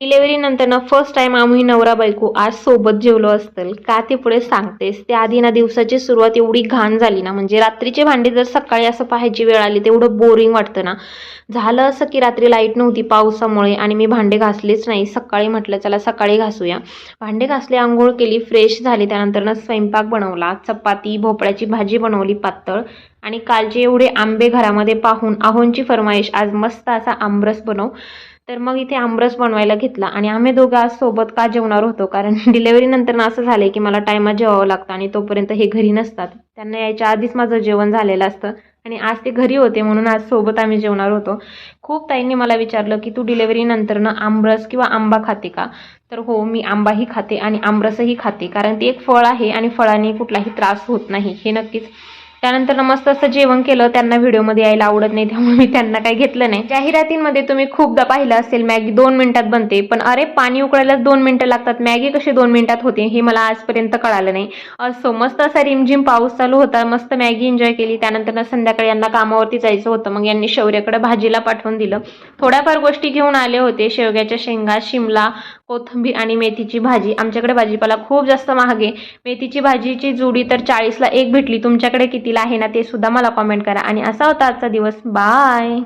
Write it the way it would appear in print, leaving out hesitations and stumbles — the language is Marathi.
डिलेव्हरी नंतर फर्स्ट टाइम आम्ही नवरा बायको आज सोबत जेवलो असतील का ते पुढे सांगतेस. त्या आधी ना दिवसाची सुरुवात एवढी घाण झाली ना, म्हणजे रात्रीचे भांडे जर सकाळी असं पाहायची वेळ आली तेवढं बोरिंग वाटतं ना. झालं असं की रात्री लाईट नव्हती पावसामुळे आणि मी भांडे घासलेच नाही. सकाळी म्हटलं चला सकाळी घासूया. भांडे घासले, आंघोळ केली, फ्रेश झाले. त्यानंतर ना स्वयंपाक बनवला, चपाती भोपळ्याची भाजी बनवली पातळ. आणि कालचे एवढे आंबे घरामध्ये पाहून आहोंची फरमाईश आज मस्त असा आमरस बनव. तर मग इथे आमरस बनवायला घेतला आणि आम्ही दोघं आज सोबत का जेवणार होतो, कारण डिलेव्हरी नंतर असं झालंय की मला टायमात जेवावं लागतं आणि तोपर्यंत हे घरी नसतात. त्यांना यायच्या आधीच माझं जेवण झालेलं असतं आणि आज ते घरी होते म्हणून आज सोबत आम्ही जेवणार होतो. खूप ताईंनी मला विचारलं की तू डिलेव्हरी नंतर आमरस किंवा आंबा खाते का. तर हो, मी आंबाही खाते आणि आमरसही खाते, कारण ते एक फळ आहे आणि फळाने कुठलाही त्रास होत नाही हे नक्कीच. त्यानंतर मस्त असं जेवण केलं. त्यांना व्हिडिओमध्ये यायला आवडत नाही त्यामुळे मी त्यांना काही घेतलं नाही. जाहिरातींमध्ये तुम्ही खूपदा पाहिलं असेल मॅगी 2 मिनिटात बनते, पण अरे पाणी उकळायला 2 मिनिटं लागतात, मॅगी कशी 2 मिनिटात होते हे मला आजपर्यंत कळालं नाही. असो, मस्त असा रिमझिम पाऊस चालू होता, मस्त मॅगी एन्जॉय केली. त्यानंतर संध्याकाळी यांना कामावरती जायचं होतं, मग यांनी शौर्याकडे भाजीला पाठवून दिलं. थोड्याफार गोष्टी घेऊन आले होते, शेवग्याच्या शेंगा, शिमला, कोथिंबीर आणि मेथीची भाजी. आमच्याकडे भाजीपाला खूप जास्त महाग आहे. मेथीची भाजीची जुडी तर 40ला एक भेटली. तुमच्याकडे कितीला आहे ना ते सुद्धा मला कॉमेंट करा. आणि असा होता आजचा दिवस. बाय.